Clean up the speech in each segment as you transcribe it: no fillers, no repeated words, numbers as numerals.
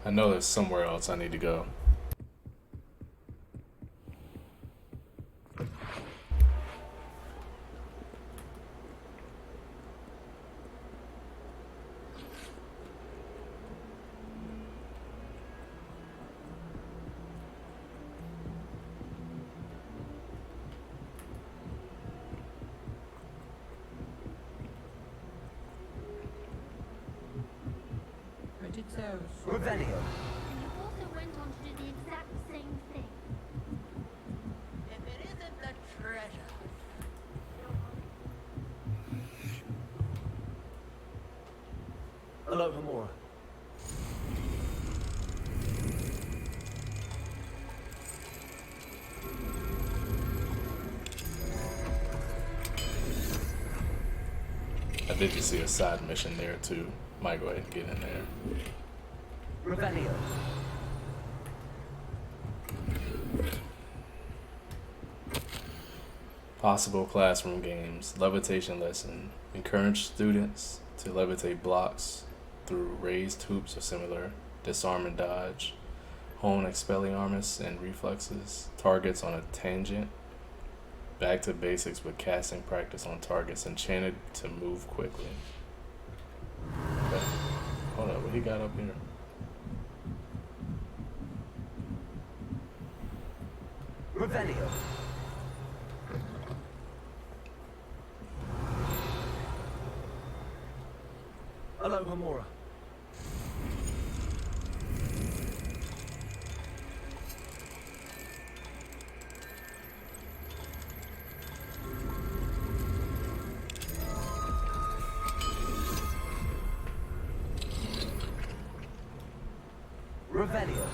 I know there's somewhere else I need to go. Revelio. And you also went on to do the exact same thing. If it isn't the treasure. Hello, Hamura. I did just see a side mission there too. Might go ahead and get in there. Revelio. Possible classroom games. Levitation lesson. Encourage students to levitate blocks through raised hoops or similar. Disarm and dodge. Hone Expelliarmus and reflexes. Targets on a tangent. Back to basics with casting practice on targets. Enchanted to move quickly. Okay. Hold up, what he got up here? Revelio. Hello, Hamura. Revelio.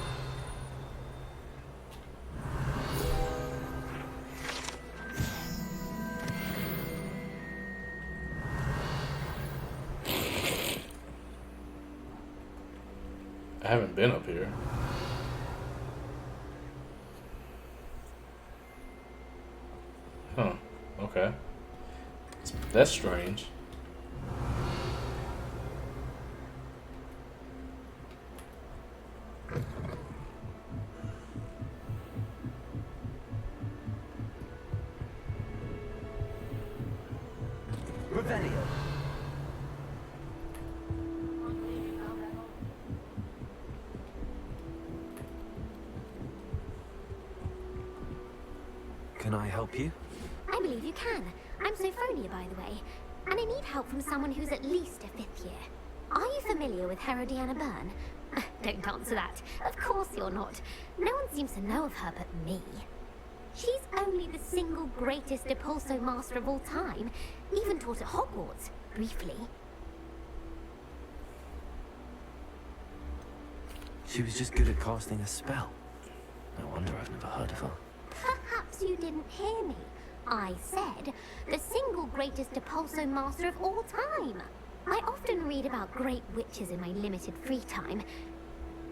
I haven't been up here. Huh. Okay. That's strange. Revelio. Can I help you? I believe you can. I'm Sophonia, by the way, and I need help from someone who's at least a 5th year. Are you familiar with Herodiana Byrne? Don't answer that. Of course you're not. No one seems to know of her but me. She's only the single greatest Depulso master of all time, even taught at Hogwarts, briefly. She was just good at casting a spell. No wonder I've never heard of her. Perhaps you didn't hear me. I said the single greatest Depulso master of all time. I often read about great witches in my limited free time.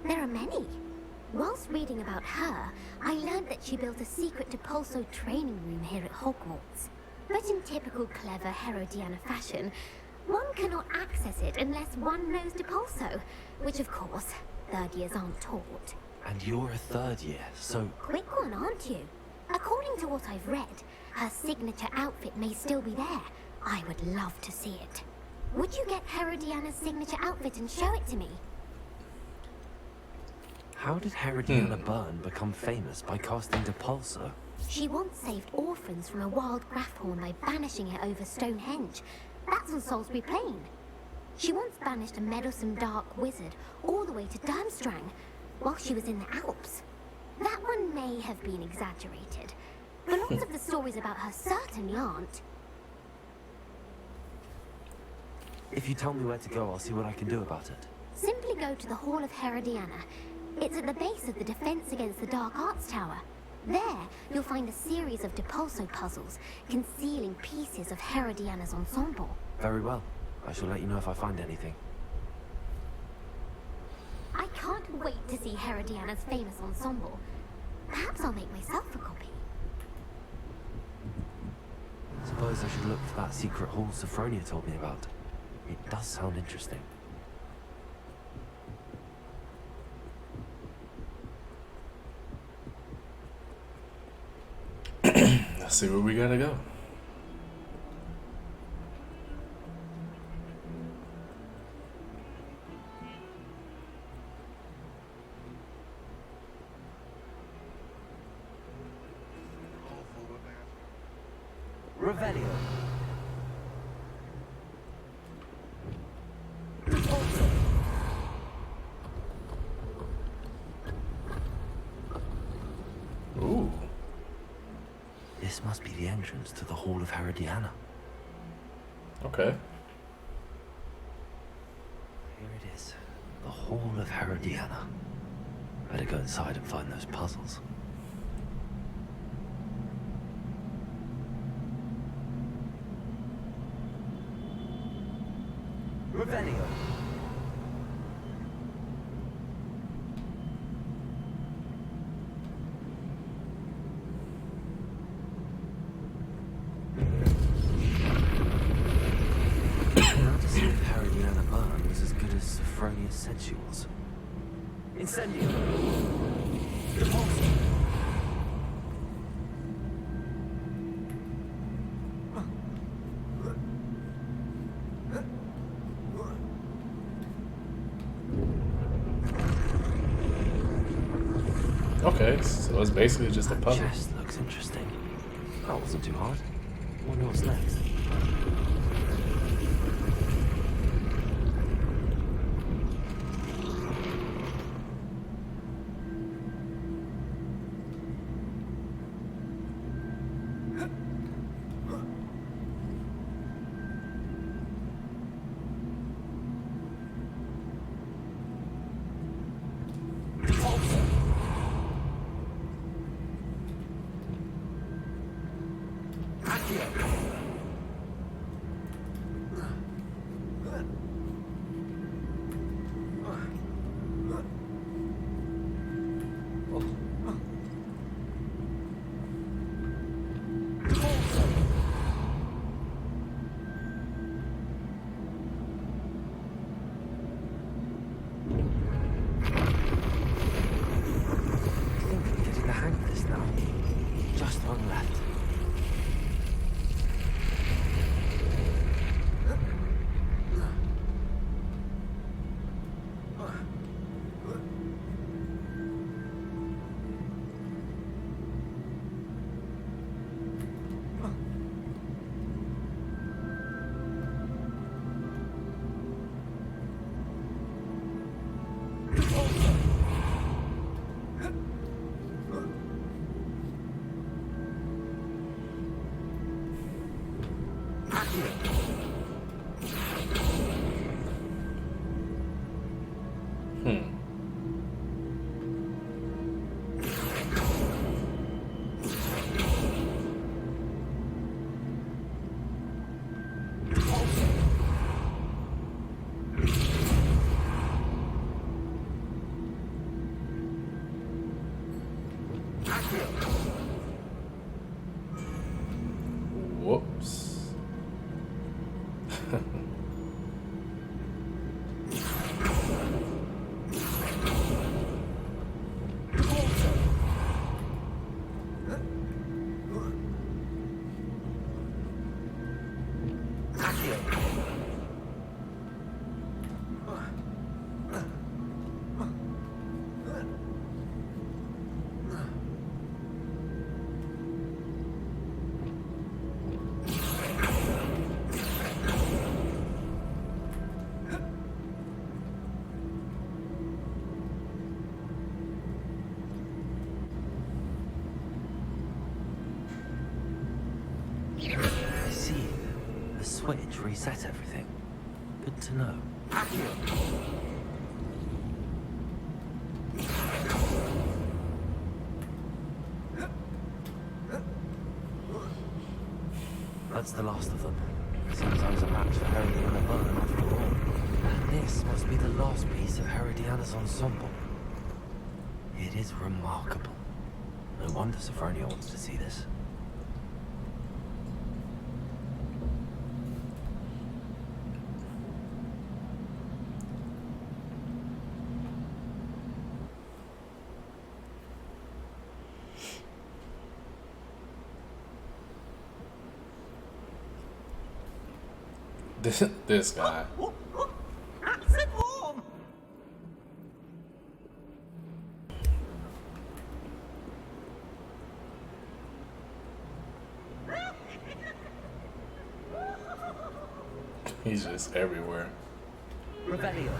There are many. Whilst reading about her, I learned that she built a secret Depulso training room here at Hogwarts. But in typical clever Herodiana fashion, one cannot access it unless one knows Depulso, which of course, 3rd years aren't taught. And you're a 3rd year, so... Quick one, aren't you? According to what I've read, her signature outfit may still be there. I would love to see it. Would you get Herodiana's signature outfit and show it to me? How did Herodiana Byrne become famous by casting Depulso? She once saved orphans from a wild Grafhorn by banishing it over Stonehenge. That's on Salisbury Plain. She once banished a meddlesome dark wizard all the way to Durmstrang while she was in the Alps. That one may have been exaggerated, but lots of the stories about her certainly aren't. If you tell me where to go, I'll see what I can do about it. Simply go to the Hall of Herodiana. It's at the base of the Defense Against the Dark Arts Tower. There, you'll find a series of Depulso puzzles concealing pieces of Herodiana's ensemble. Very well. I shall let you know if I find anything. I can't wait to see Herodiana's famous ensemble. Perhaps I'll make myself a copy. Suppose I should look for that secret hall Sophronia told me about. It does sound interesting. Let's see where we gotta go. Revelio. Ooh. This must be the entrance to the Hall of Herodiana. Okay. Here it is. The Hall of Herodiana. Better go inside and find those puzzles. Revelio. Now to see if Herodiana Byrne was as good as Sophronia said she was. Incendio. Repulsor. Okay, so it's basically just a That puzzle. chest looks interesting. That wasn't too hard. Wonder what's next. Whoops. I see. The switch reset everything. Good to know. That's the last of them. Seems I was a match for Herodiana Byrne after all. And this must be the last piece of Herodiana's ensemble. It is remarkable. No wonder Sophronia wants to see this. This guy. Acid warm! He's just everywhere. Revelio.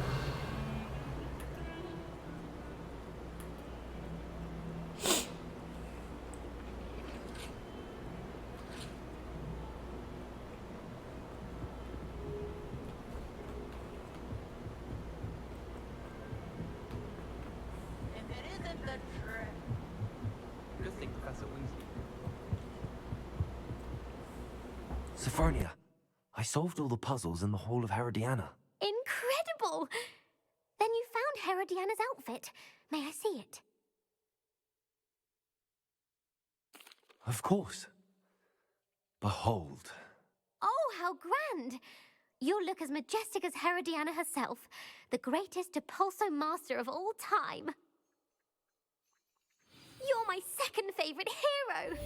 Sophronia, I solved all the puzzles in the Hall of Herodiana. Incredible! Then you found Herodiana's outfit. May I see it? Of course. Behold. Oh, how grand! You'll look as majestic as Herodiana herself, the greatest Depulso master of all time. You're my second favorite hero!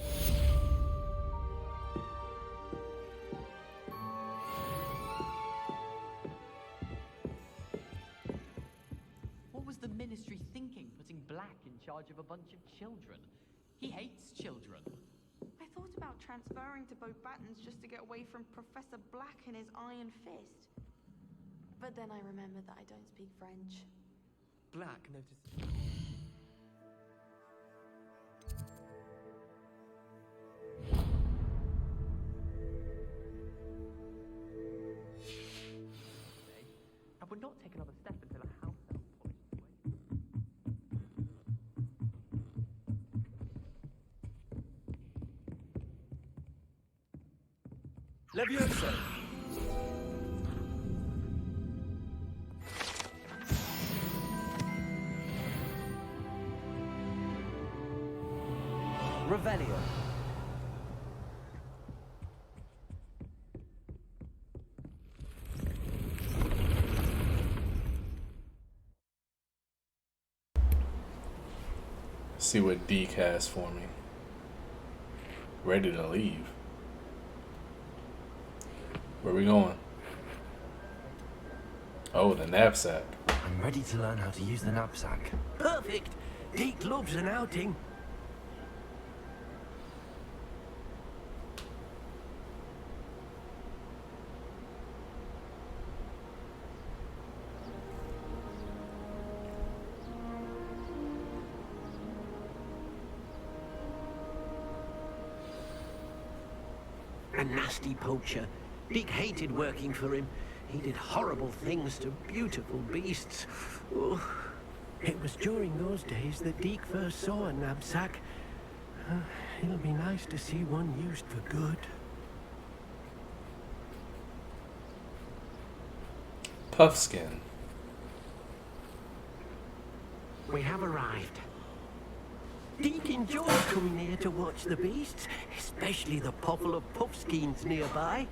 What was the Ministry thinking, putting Black in charge of a bunch of children? He hates children. I thought about transferring to both Battens just to get away from Professor Black and his iron fist. But then I remembered that I don't speak French. Black noticed. I would not take another step until a house elf polished away. Levioso! Revelio. See what Deke has for me. Ready to leave. Where we going? Oh, the knapsack. I'm ready to learn how to use the knapsack. Perfect! Deke loves an outing. A nasty poacher. Deke hated working for him. He did horrible things to beautiful beasts. Oh, it was during those days that Deke first saw a knapsack. It'll be nice to see one used for good. Puffskin. We have arrived. Deke enjoys coming here to watch the beasts, especially the couple of puffskeins nearby.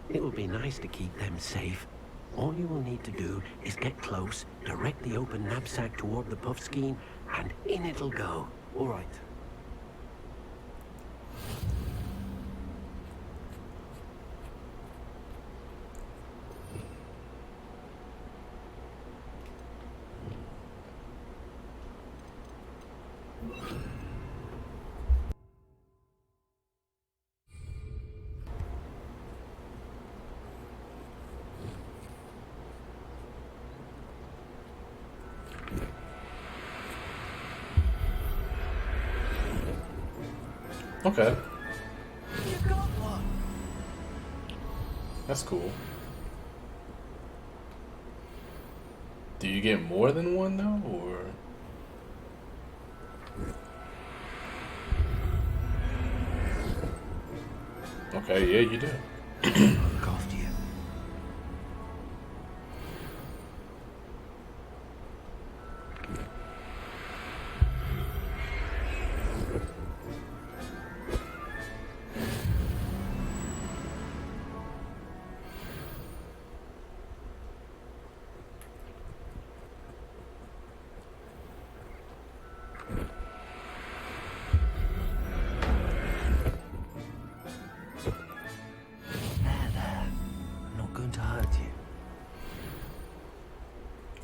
It will be nice to keep them safe. All you will need to do is get close, direct the open knapsack toward the puffskein, and in it'll go. All right. Okay, You got one. that's cool. Do you get more than one though, or? Okay, yeah, you do. Look after you.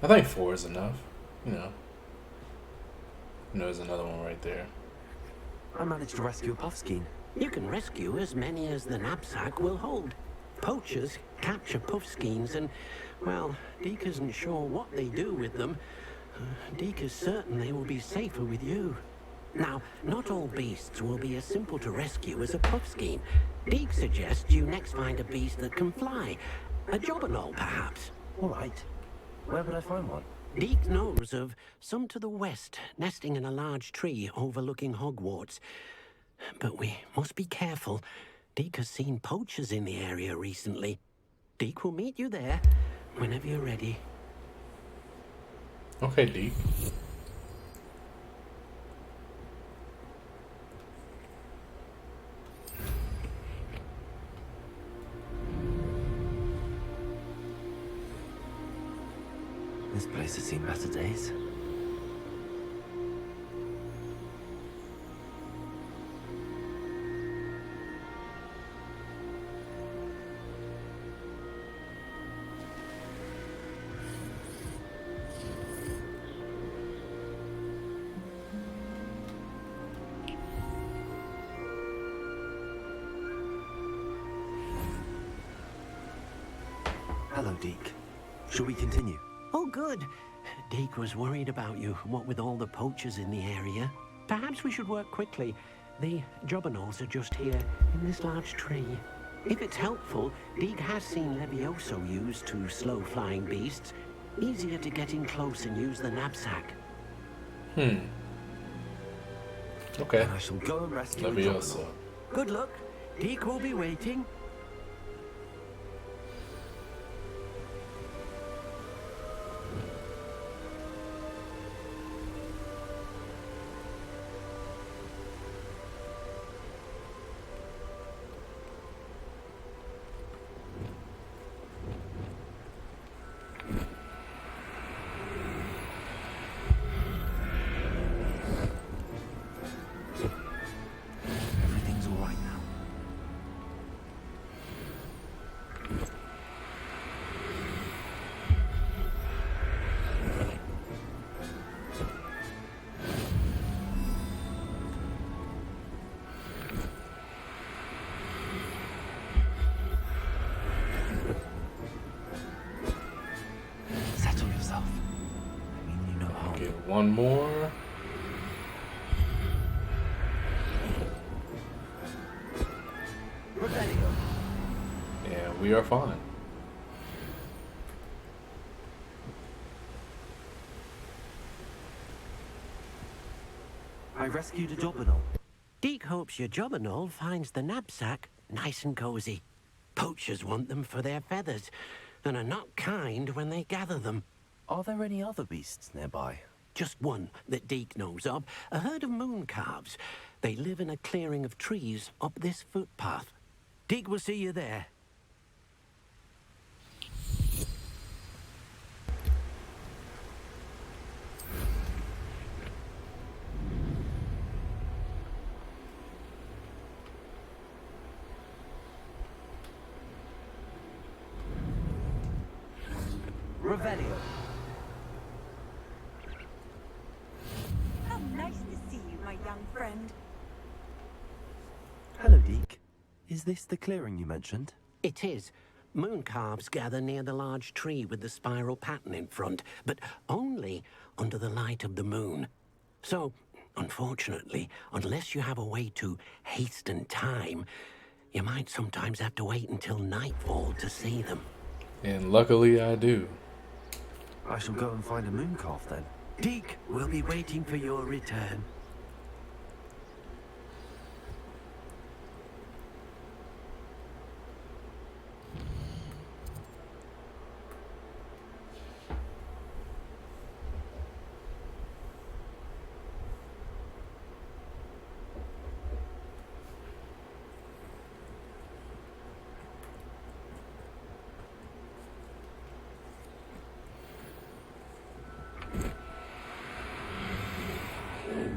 I think 4 is enough. You know. There's another one right there. I managed to rescue a puffskein. You can rescue as many as the knapsack will hold. Poachers capture puffskeins and, well, Deke isn't sure what they do with them. Deke is certain they will be safer with you. Now, not all beasts will be as simple to rescue as a puffskein. Deke suggests you next find a beast that can fly. A jobberknoll, perhaps. All right. Where would I find one? Deke knows of some to the west, nesting in a large tree overlooking Hogwarts. But we must be careful. Deke has seen poachers in the area recently. Deke will meet you there whenever you're ready. Okay, Deke. This place has seen better days. Hello, Deke. Shall we continue? Oh, good. Deke was worried about you, what with all the poachers in the area. Perhaps we should work quickly. The jobberknolls are just here, in this large tree. If it's helpful, Deke has seen Levioso used to slow flying beasts. Easier to get in close and use the knapsack. Okay. And I shall go and rescue a Levioso. jobberknoll. Good luck. Deke will be waiting. Everything's all right now. Settle yourself. I mean, you know how. Get one more. Rebellion. And we are fine. I rescued a jobberknoll. Deke hopes your jobberknoll finds the knapsack nice and cozy. Poachers want them for their feathers, and are not kind when they gather them. Are there any other beasts nearby? Just one that Deke knows of, a herd of moon calves. They live in a clearing of trees up this footpath. Deke will see you there. Revelio. How nice to see you, my young friend. Hello, Deke. Is this the clearing you mentioned? It is. Moon calves gather near the large tree with the spiral pattern in front, but only under the light of the moon. So, unfortunately, unless you have a way to hasten time, you might sometimes have to wait until nightfall to see them. And luckily I do. I shall go and find a moon calf then. Deke will be waiting for your return.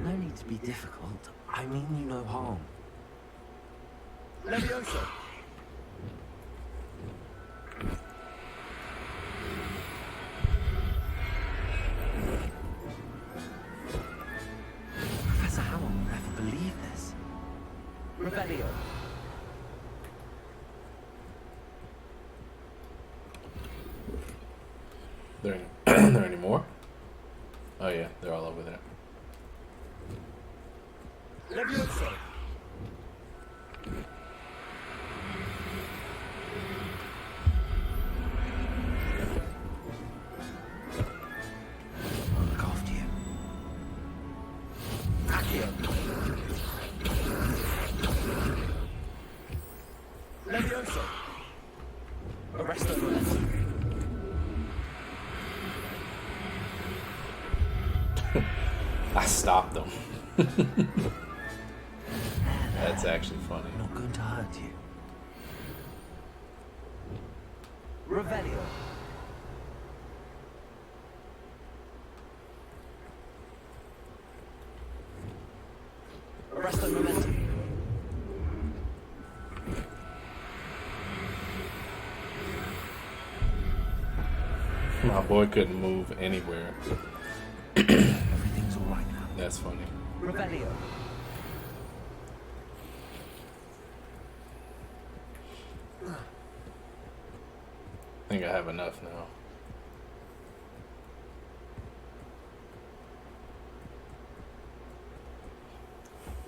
No need to be difficult. I mean you no harm. Levioso! Revelio. There any more? Oh yeah, they're all over there. Levioso. I'll look after you. Accio. Levioso. Arresto Momentum. I stopped them. That's actually funny. Not going to hurt you. Revelio. Arresto Momentum. My boy couldn't move anywhere. Everything's all right now. That's funny. Revelio. I think I have enough now.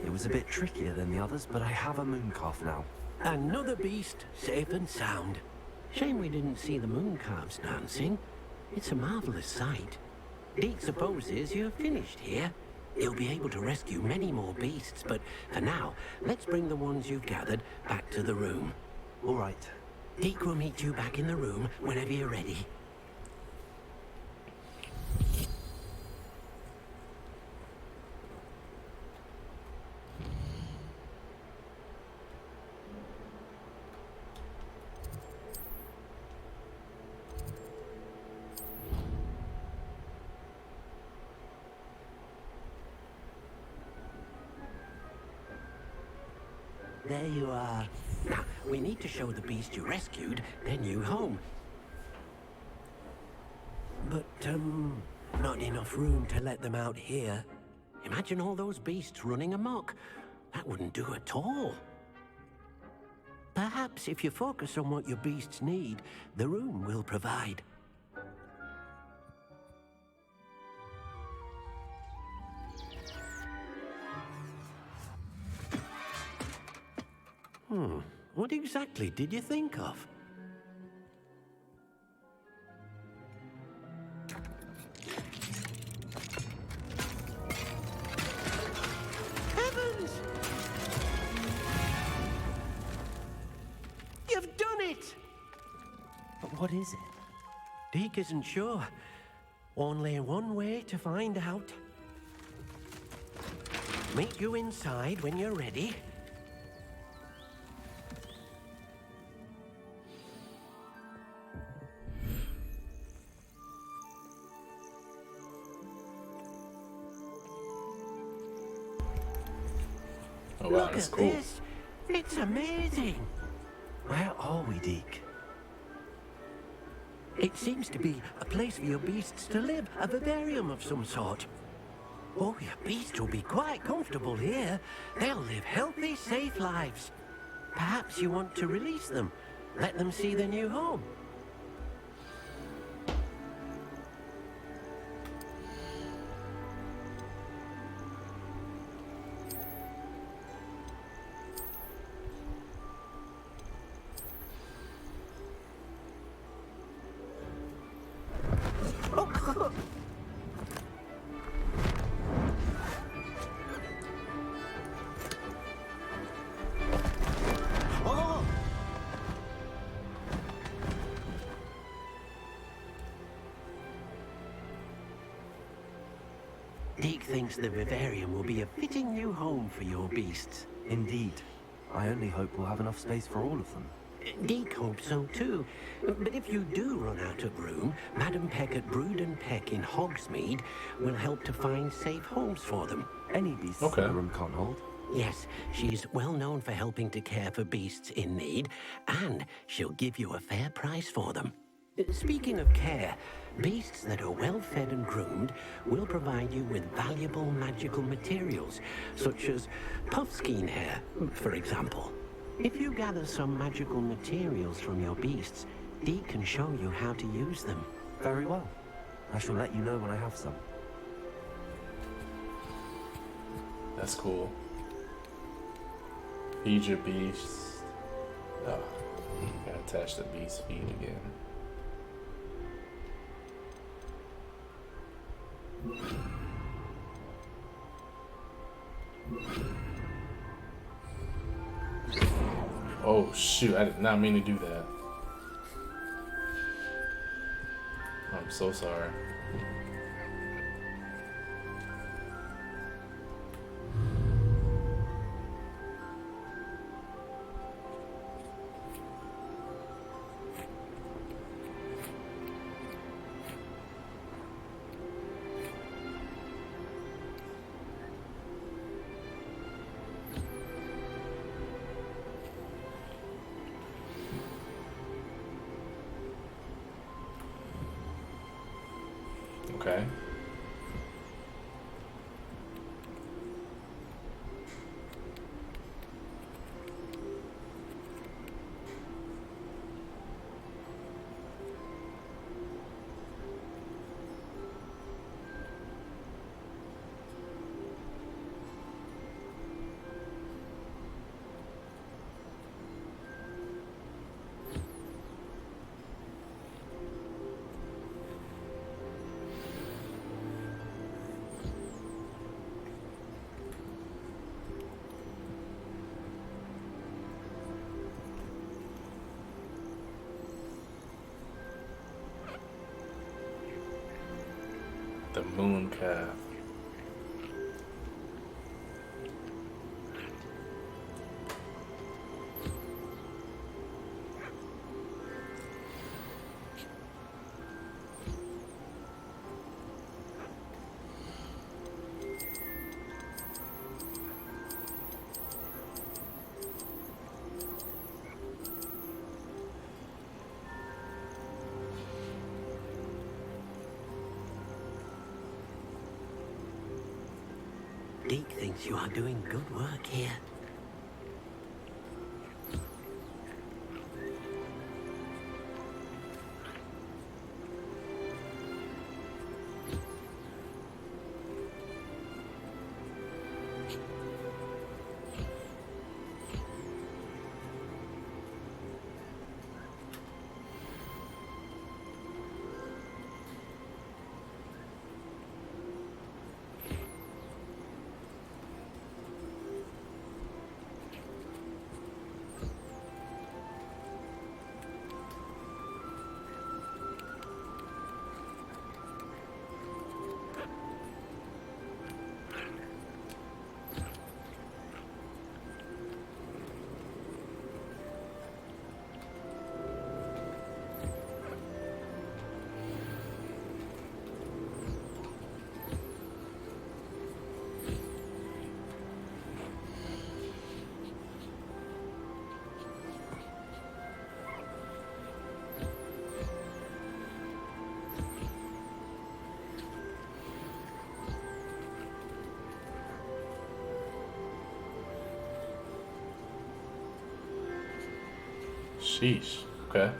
It was a bit trickier than the others, but I have a mooncalf now. Another beast, safe and sound. Shame we didn't see the mooncalves dancing. It's a marvelous sight. Deke supposes you're finished here. You'll be able to rescue many more beasts, but for now, let's bring the ones you've gathered back to the room. All right. Deke will meet you back in the room whenever you're ready. There you are. Now, we need to show the beast you rescued their new home. But, not enough room to let them out here. Imagine all those beasts running amok. That wouldn't do at all. Perhaps if you focus on what your beasts need, the room will provide. What exactly did you think of? Heavens! You've done it! But what is it? Deke isn't sure. Only one way to find out. Meet you inside when you're ready. Oh wow, Look that's at cool. this. It's amazing. Where are we, Deke? It seems to be a place for your beasts to live, a vivarium of some sort. Oh, your beasts will be quite comfortable here. They'll live healthy, safe lives. Perhaps you want to release them, let them see their new home. Deke thinks the vivarium will be a fitting new home for your beasts. Indeed. I only hope we'll have enough space for all of them. Deke hopes so too. But if you do run out of room, Madam Peck at Brood and Peck in Hogsmeade will help to find safe homes for them. Any beasts Okay. the room can't hold. Yes, she's well known for helping to care for beasts in need, and she'll give you a fair price for them. Speaking of care, Beasts that are well fed and groomed will provide you with valuable magical materials, such as puffskein hair, for example. If you gather some magical materials from your beasts, Dee can show you how to use them. Very well. I shall let you know when I have some. That's cool. Feed your beasts. Oh, gotta attach the beast feed again. Oh shoot, I did not mean to do that. I'm so sorry. Okay. The moon calf. Deke thinks you are doing good work here. Sheesh. Okay.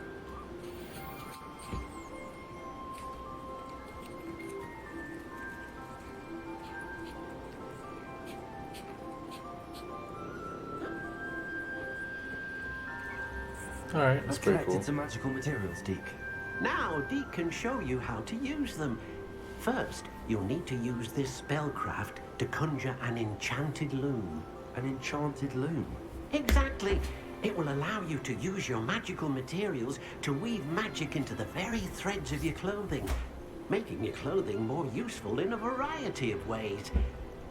Alright, that's I've pretty collected cool. some magical materials, Deke. Now, Deke can show you how to use them. First, you'll need to use this spellcraft to conjure an enchanted loom. An enchanted loom. Exactly. It will allow you to use your magical materials to weave magic into the very threads of your clothing, making your clothing more useful in a variety of ways.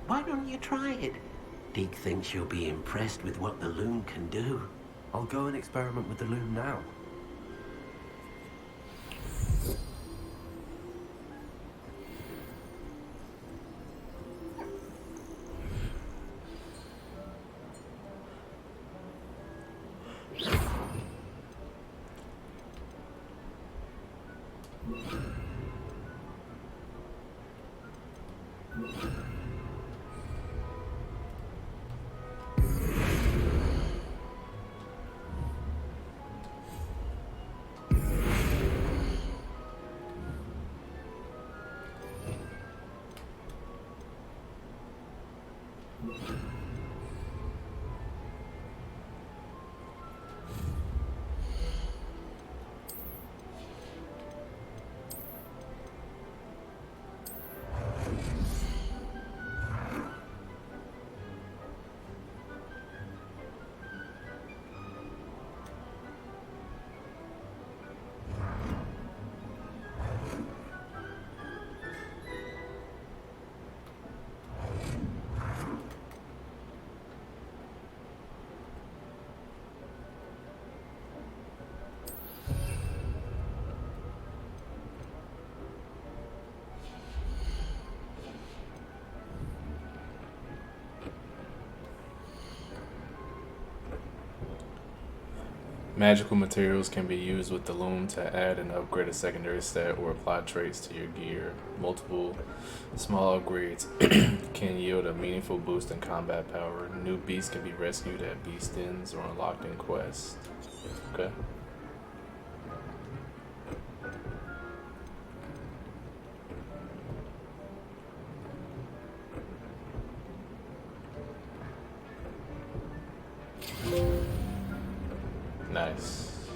Why don't you try it? Deke thinks you'll be impressed with what the loom can do. I'll go and experiment with the loom now. Magical materials can be used with the loom to add and upgrade a secondary stat or apply traits to your gear. Multiple small upgrades can yield a meaningful boost in combat power. New beasts can be rescued at beast dens or unlocked in quests. Okay. Nice.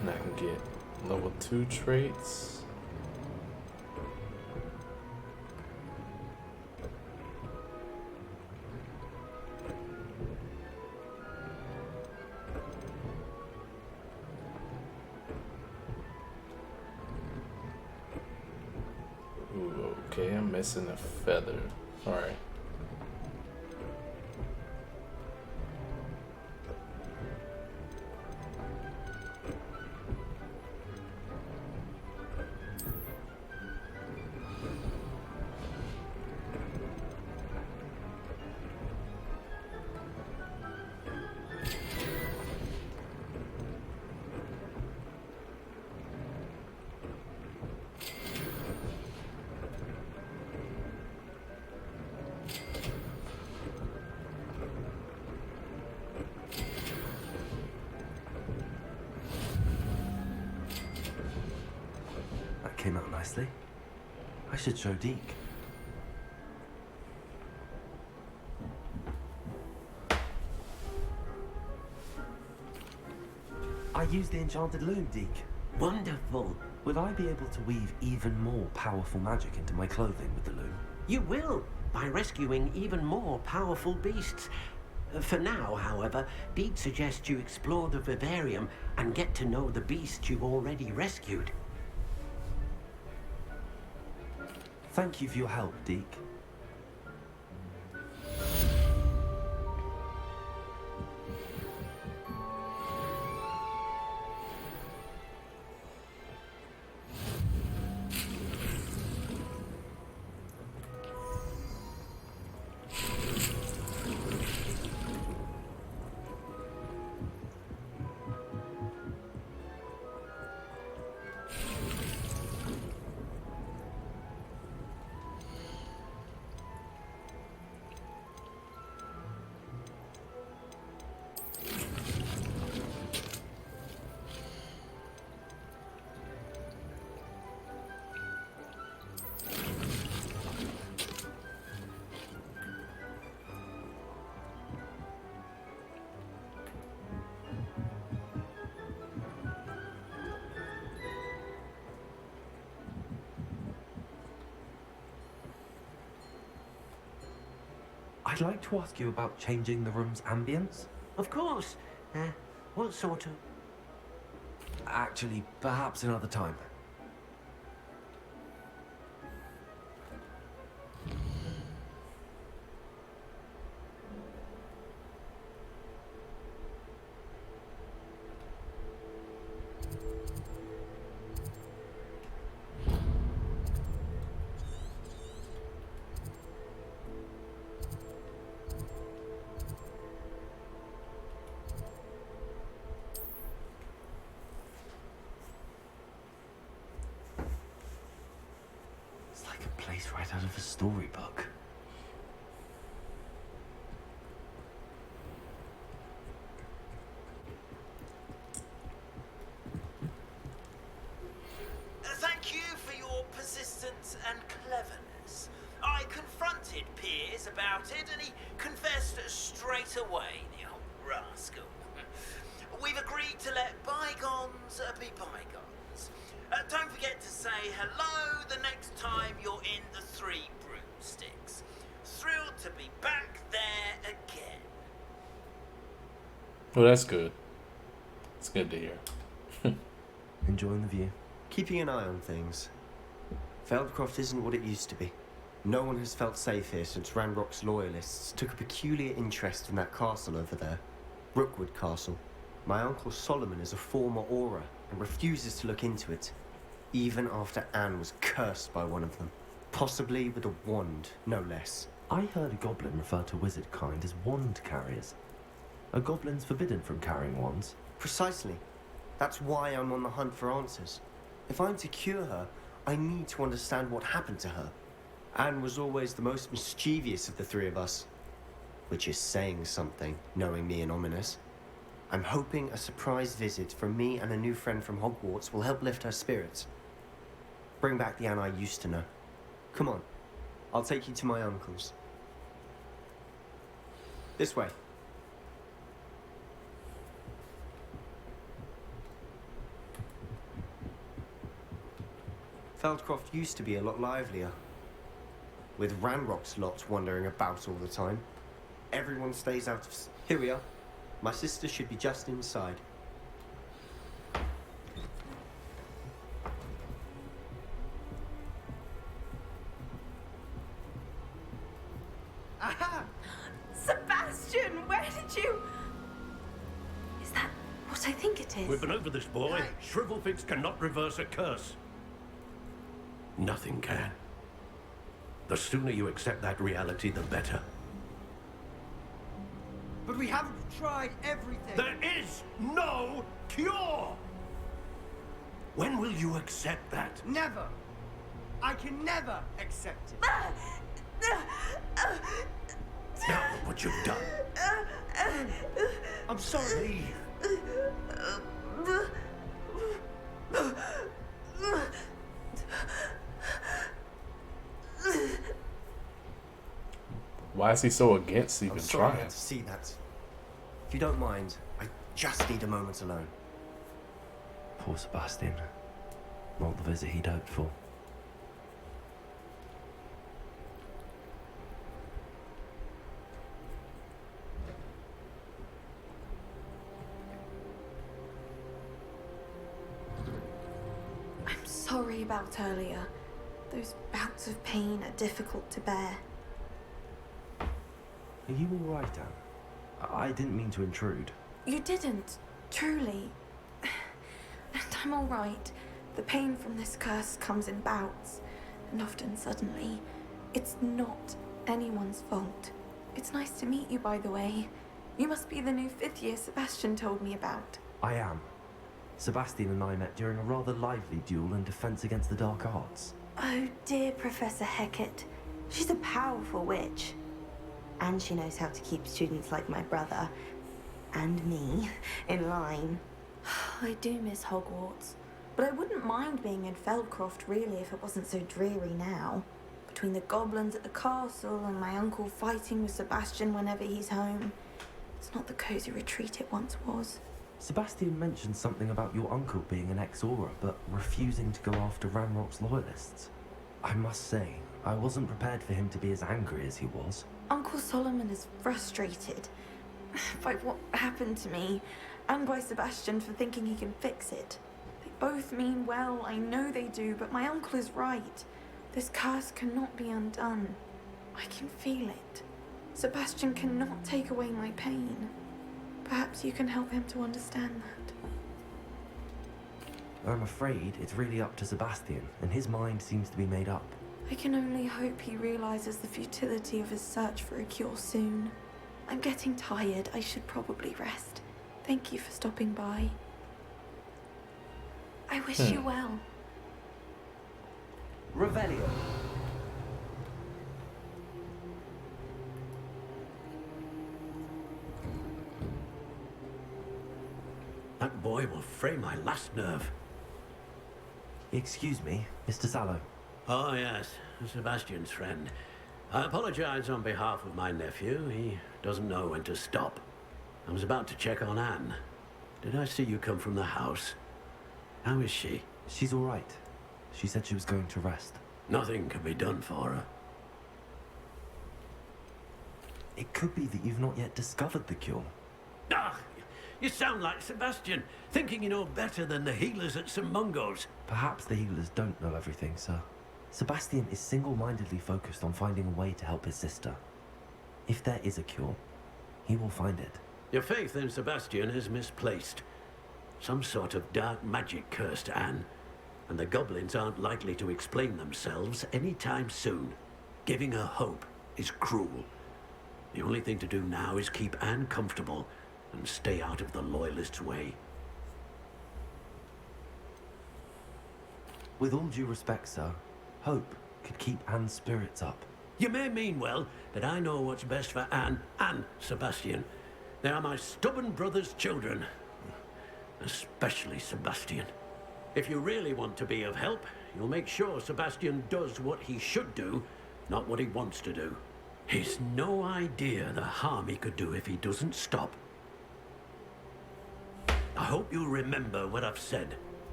And I can get level 2 traits. Ooh, okay, I'm missing a feather. Alright. Came out nicely. I should show Deke. I used the enchanted loom, Deke. Wonderful. Will I be able to weave even more powerful magic into my clothing with the loom? You will, by rescuing even more powerful beasts. For now, however, Deke suggests you explore the vivarium and get to know the beasts you've already rescued. Thank you for your help, Deke. I'd like to ask you about changing the room's ambience. Of course. What sort of... Actually, perhaps another time. It's like a place right out of a storybook. Thank you for your persistence and cleverness. I serious about it, and he confessed straight away, the old rascal. We've agreed to let bygones be bygones. Don't forget to say hello the next time you're in the Three Broomsticks. Thrilled to be back there again. Well, that's good. It's good to hear. Enjoying the view. Keeping an eye on things. FELDCROFT isn't what it used to be. No one has felt safe here since Ranrock's loyalists took a peculiar interest in that castle over there. Rookwood Castle. My uncle Solomon is a former Auror and refuses to look into it, even after Anne was cursed by one of them. Possibly with a wand, no less. I heard a goblin refer to wizard kind as wand carriers. Are goblins forbidden from carrying wands? Precisely. That's why I'm on the hunt for answers. If I'm to cure her, I need to understand what happened to her. Anne was always the most mischievous of the three of us. Which is saying something, knowing me and Ominous. I'm hoping a surprise visit from me and a new friend from Hogwarts will help lift her spirits. Bring back the Anne I used to know. Come on, I'll take you to my uncle's. This way. FELDCROFT used to be a lot livelier. With Ranrock's lot wandering about all the time. Everyone stays out of... Here we are. My sister should be just inside. Aha! Sebastian, where did you... Is that what I think it is? We've been over this, boy. Shrivelfix cannot reverse a curse. Nothing can. The sooner you accept that reality, the better. But we haven't tried everything. There is no cure! When will you accept that? Never. I can never accept it. Now look what you've done. I'm sorry. Why is he so against even I'm sorry I trying? had to see that. If you don't mind, I just need a moment alone. Poor Sebastian. Not the visit he'd hoped for. I'm sorry about earlier. Those bouts of pain are difficult to bear. Are you all right, Anne? I didn't mean to intrude. You didn't, truly. And I'm all right. The pain from this curse comes in bouts, and often suddenly. It's not anyone's fault. It's nice to meet you, by the way. You must be the new 5th year Sebastian told me about. I am. Sebastian and I met during a rather lively duel in defense against the dark arts. Oh dear, Professor Hecat. She's a powerful witch. And she knows how to keep students like my brother, and me, in line. I do miss Hogwarts, but I wouldn't mind being in FELDCROFT really if it wasn't so dreary now. Between the goblins at the castle and my uncle fighting with Sebastian whenever he's home. It's not the cozy retreat it once was. Sebastian mentioned something about your uncle being an ex-Auror, but refusing to go after Ranrock's loyalists. I must say, I wasn't prepared for him to be as angry as he was. Uncle Solomon is frustrated by what happened to me, and by Sebastian for thinking he can fix it. They both mean well, I know they do, but my uncle is right. This curse cannot be undone. I can feel it. Sebastian cannot take away my pain. Perhaps you can help him to understand that. I'm afraid it's really up to Sebastian, and his mind seems to be made up. I can only hope he realizes the futility of his search for a cure soon. I'm getting tired. I should probably rest. Thank you for stopping by. I wish you well. Revelio. That boy will fray my last nerve. Excuse me, Mr. Sallow. Oh, yes, Sebastian's friend. I apologize on behalf of my nephew. He doesn't know when to stop. I was about to check on Anne. Did I see you come from the house? How is she? She's all right. She said she was going to rest. Nothing can be done for her. It could be that you've not yet discovered the cure. Ah, you sound like Sebastian, thinking you know better than the healers at St. Mungo's. Perhaps the healers don't know everything, sir. Sebastian is single-mindedly focused on finding a way to help his sister. If there is a cure, he will find it. Your faith in Sebastian is misplaced. Some sort of dark magic cursed Anne, and the goblins aren't likely to explain themselves anytime soon. Giving her hope is cruel. The only thing to do now is keep Anne comfortable and stay out of the Loyalists' way. With all due respect, sir, hope could keep Anne's spirits up. You may mean well, but I know what's best for Anne and Sebastian. They are my stubborn brother's children. Especially Sebastian. If you really want to be of help, you'll make sure Sebastian does what he should do, not what he wants to do. He's no idea the harm he could do if he doesn't stop. I hope you'll remember what I've said.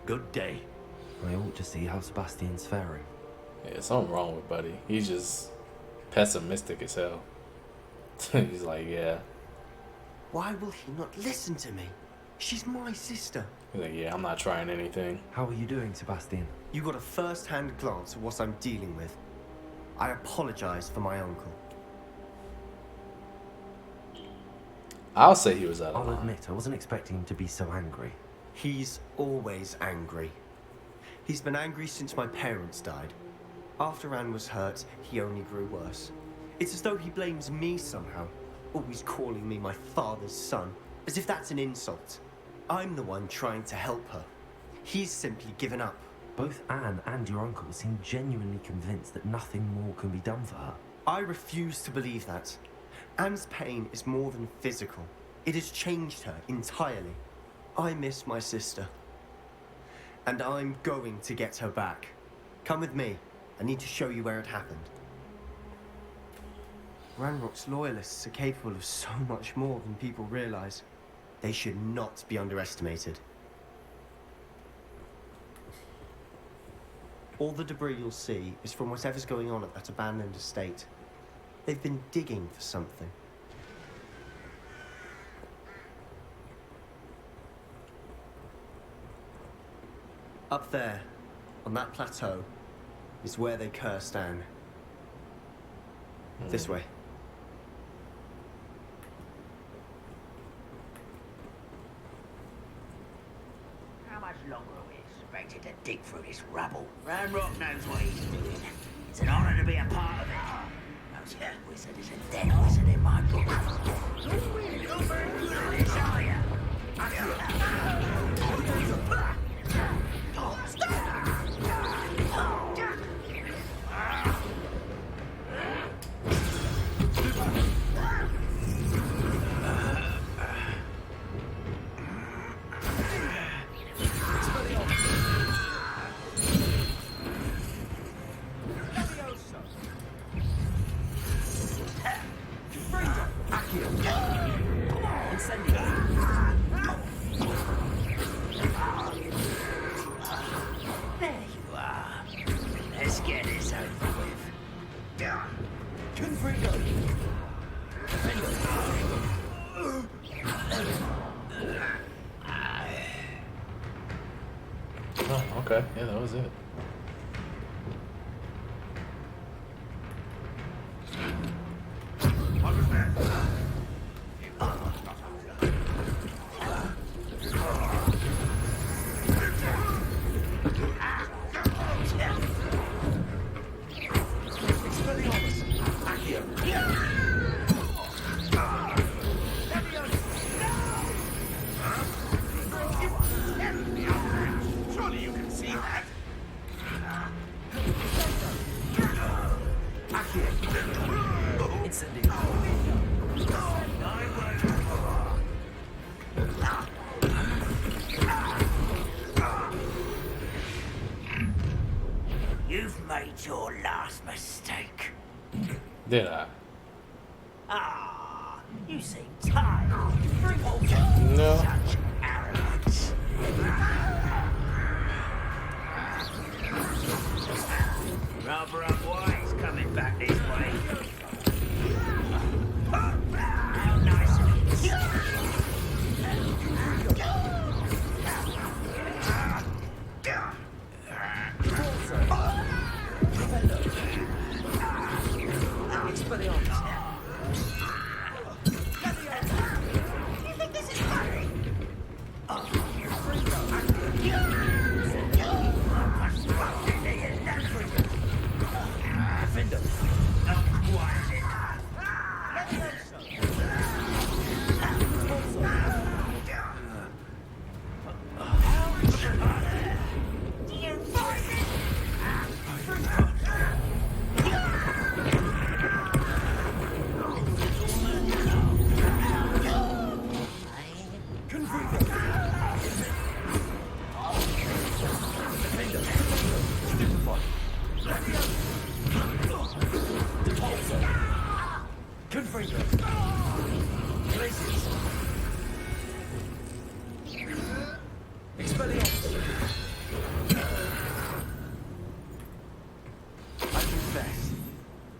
Good day. I ought to see how Sebastian's faring. Yeah, something wrong with Buddy. He's just pessimistic as hell. He's like, yeah. Why will he not listen to me? She's my sister. He's like, yeah, I'm not trying anything. How are you doing, Sebastian? You got a first-hand glance at what I'm dealing with. I apologize for my uncle. I'll say he was out of I'll line. admit, I wasn't expecting him to be so angry. He's always angry. He's been angry since my parents died. After Anne was hurt, he only grew worse. It's as though he blames me somehow, always calling me my father's son, as if that's an insult. I'm the one trying to help her. He's simply given up. Both Anne and your uncle seem genuinely convinced that nothing more can be done for her. I refuse to believe that. Anne's pain is more than physical. It has changed her entirely. I miss my sister. And I'm going to get her back. Come with me. I need to show you where it happened. Ranrock's Loyalists are capable of so much more than people realize. They should not be underestimated. All the debris you'll see is from whatever's going on at that abandoned estate. They've been digging for something. Up there, on that plateau, is where they cursed Anne. This way. How much longer are we expected to dig through this rubble? Ranrock knows what he's doing. It's an honor to be a part of it. Oh, yeah, wizard is a dead wizard in my book. You're very good at this, are you? Oh, okay. Yeah, that was it. Surely you can see that. Did I? Ah, you seem tired. No. Such arrogance. Rather unwise coming back this way. How nice of you. You think this is funny?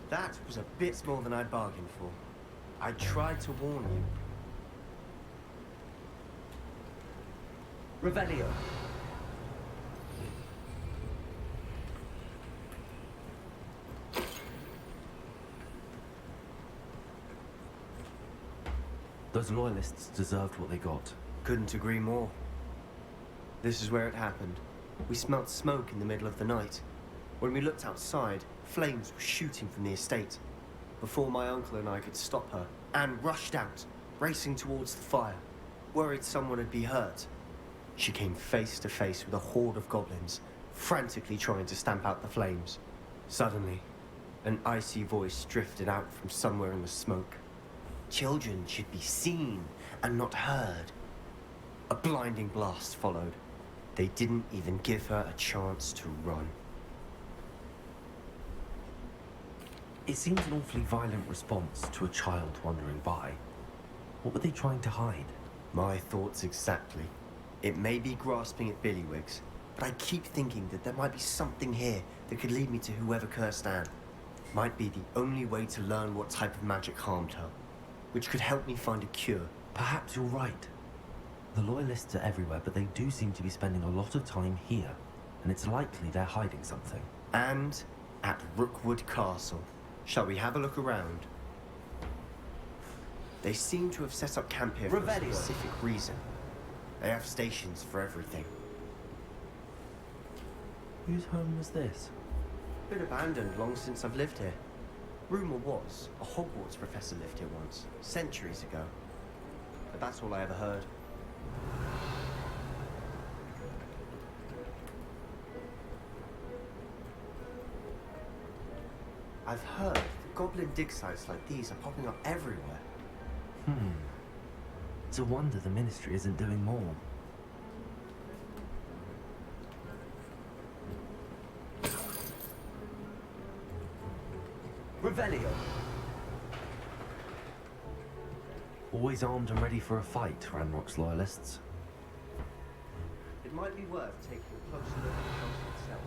That was a bit more than I'd bargained for. I tried to warn you. Revelio. Those loyalists deserved what they got. Couldn't agree more. This is where it happened. We smelt smoke in the middle of the night. When we looked outside, flames were shooting from the estate. Before my uncle and I could stop her, Anne rushed out, racing towards the fire, worried someone would be hurt. She came face to face with a horde of goblins, frantically trying to stamp out the flames. Suddenly, an icy voice drifted out from somewhere in the smoke. Children should be seen and not heard. A blinding blast followed. They didn't even give her a chance to run. It seems an awfully violent response to a child wandering by. What were they trying to hide? My thoughts exactly. It may be grasping at billywhigs, but I keep thinking that there might be something here that could lead me to whoever cursed Anne. Might be the only way to learn what type of magic harmed her, which could help me find a cure. Perhaps you're right. The loyalists are everywhere, but they do seem to be spending a lot of time here, and it's likely they're hiding something. And at Rookwood Castle. Shall we have a look around? They seem to have set up camp here for a specific reason. They have stations for everything. Whose home was this? Been abandoned long since I've lived here. Rumour was, a Hogwarts professor lived here once, centuries ago. But that's all I ever heard. I've heard that goblin dig sites like these are popping up everywhere. It's a wonder the Ministry isn't doing more. Revelio. Always armed and ready for a fight, Ranrock's loyalists. It might be worth taking a closer look at the castle itself.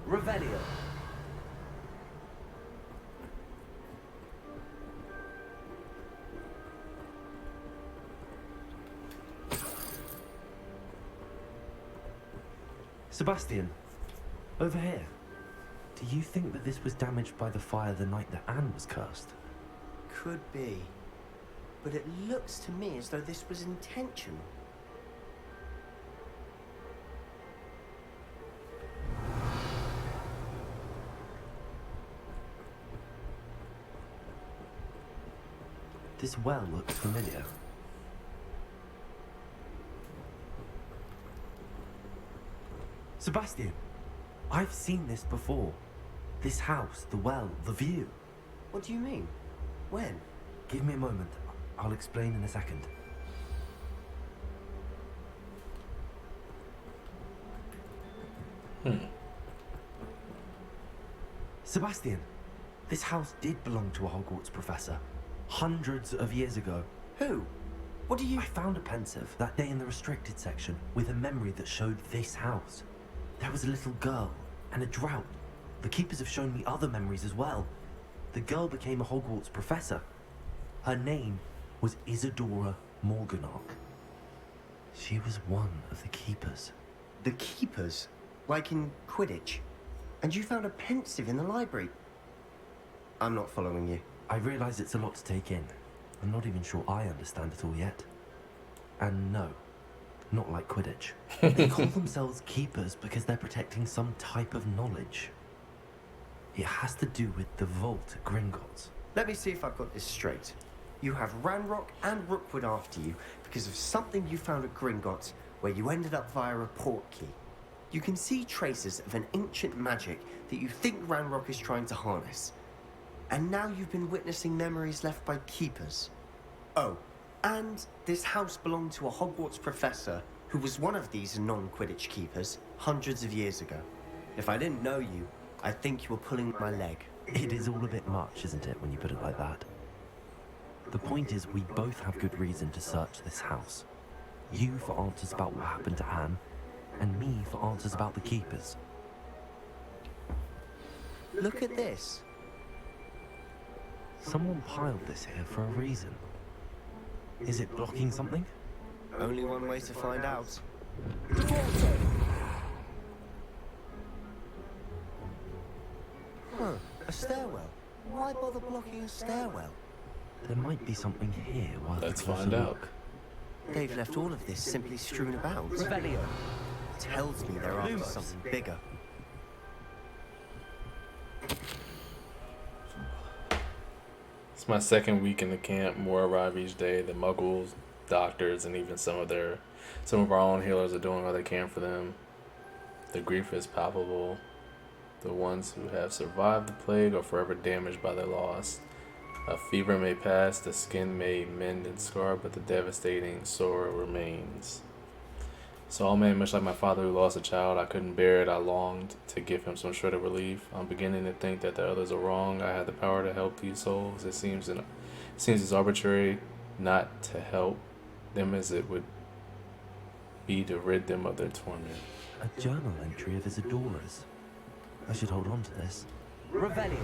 Revelio. Sebastian, over here. Do you think that this was damaged by the fire the night that Anne was cursed? Could be. But it looks to me as though this was intentional. This well looks familiar. Sebastian, I've seen this before. This house, the well, the view. What do you mean? When? Give me a moment. I'll explain in a second. Sebastian, this house did belong to a Hogwarts professor. Hundreds of years ago. Who? What do you... I found a pensive that day in the restricted section with a memory that showed this house. There was a little girl and a drought. The keepers have shown me other memories as well. The girl became a Hogwarts professor. Her name was Isadora Morganach. She was one of the keepers. The keepers? Like in Quidditch? And you found a pensive in the library? I'm not following you. I realise it's a lot to take in. I'm not even sure I understand it all yet. And no, not like Quidditch. They call themselves keepers because they're protecting some type of knowledge. It has to do with the vault at Gringotts. Let me see if I've got this straight. You have Ranrock and Rookwood after you because of something you found at Gringotts where you ended up via a portkey. You can see traces of an ancient magic that you think Ranrock is trying to harness. And now you've been witnessing memories left by keepers. Oh, and this house belonged to a Hogwarts professor who was one of these non-Quidditch keepers hundreds of years ago. If I didn't know you, I'd think you were pulling my leg. It is all a bit much, isn't it, when you put it like that? The point is, we both have good reason to search this house. You for answers about what happened to Anne, and me for answers about the keepers. Look at this. Someone piled this here for a reason. Is it blocking something? Only one way to find out. Huh, a stairwell. Why bother blocking a stairwell? There might be something here. Let's find out. They've left all of this simply strewn about. Revelio. Tells me they're after something bigger. It's my second week in the camp. More arrive each day. The muggles, doctors, and even some of our own healers are doing all they can for them. The grief is palpable. The ones who have survived the plague are forever damaged by their loss. A fever may pass, the skin may mend and scar, but the devastating sorrow remains. So, oh man, much like my father who lost a child, I couldn't bear it. I longed to give him some shred of relief. I'm beginning to think that the others are wrong. I have the power to help these souls. It seems as arbitrary not to help them as it would be to rid them of their torment. A journal entry of Isadora's. I should hold on to this. Revelio.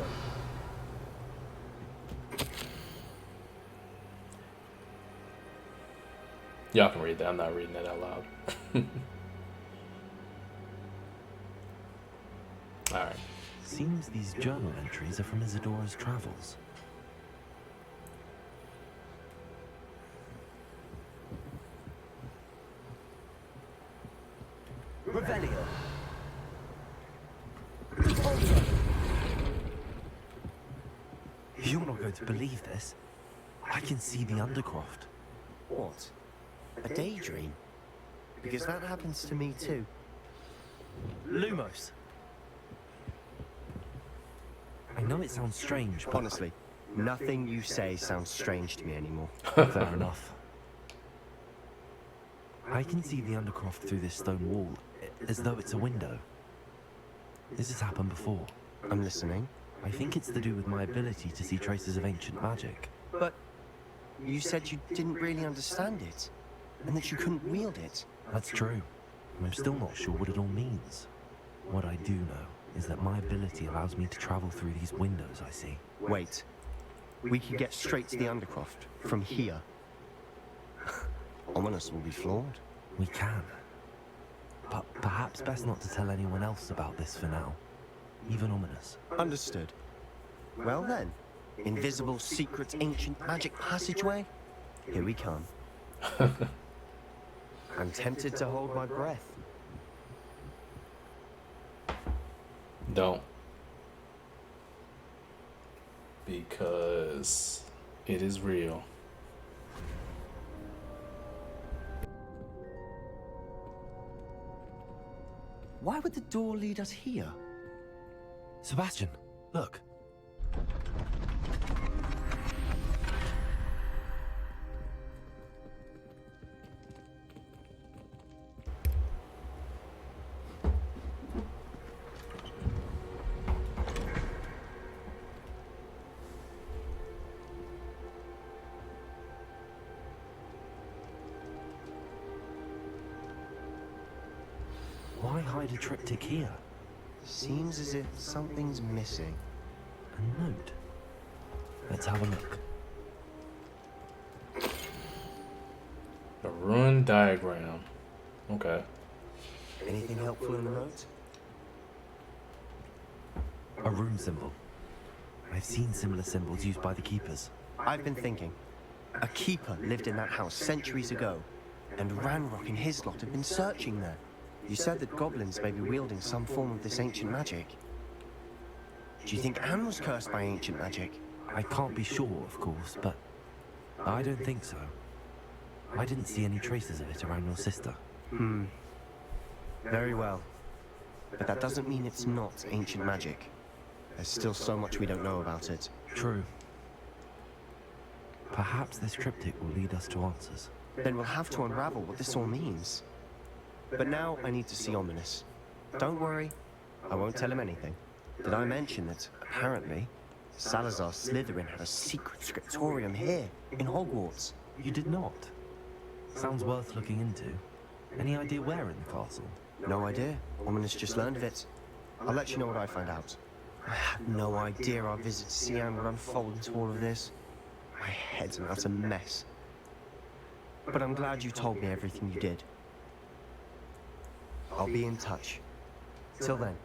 Y'all can read that. I'm not reading that out loud. Alright. Seems these journal entries are from Isadora's travels. Revelio. You're not going to believe this. I can see the Undercroft. What? A daydream? Because that happens to me too. Lumos. I know it sounds strange, but... Honestly, nothing you say sounds strange to me anymore. Fair enough. I can see the Undercroft through this stone wall, as though it's a window. This has happened before. I'm listening. I think it's to do with my ability to see traces of ancient magic. But you said you didn't really understand it, and that you couldn't wield it. That's true. I'm still not sure what it all means. What I do know is that my ability allows me to travel through these windows I see. Wait. We can get straight to the Undercroft from here. Ominous will be flawed. We can. But perhaps best not to tell anyone else about this for now. Even Ominous. Understood. Well then, invisible, secret, ancient magic passageway? Here we come. I'm tempted to hold my breath. Don't. Because it is real. why would the door lead us here? Sebastian, look. Why hide a triptych here? Seems as if something's missing. A note. Let's have a look. A rune diagram. Okay. Anything helpful in the note? A rune symbol. I've seen similar symbols used by the keepers. I've been thinking. A keeper lived in that house centuries ago, and Ranrock and his lot have been searching there. You said that goblins may be wielding some form of this ancient magic. Do you think Anne was cursed by ancient magic? I can't be sure, of course, but I don't think so. I didn't see any traces of it around your sister. Very well. But that doesn't mean it's not ancient magic. There's still so much we don't know about it. True. Perhaps this triptych will lead us to answers. Then we'll have to unravel what this all means. But now I need to see Ominous. Don't worry, I won't tell him anything. Did I mention that, apparently, Salazar Slytherin had a secret scriptorium here, in Hogwarts? You did not. Sounds worth looking into. Any idea where in the castle? No idea. Ominous just learned of it. I'll let you know what I find out. I had no idea our visit to Sian would unfold into all of this. My head's an utter mess. But I'm glad you told me everything you did. I'll be in touch. Till then.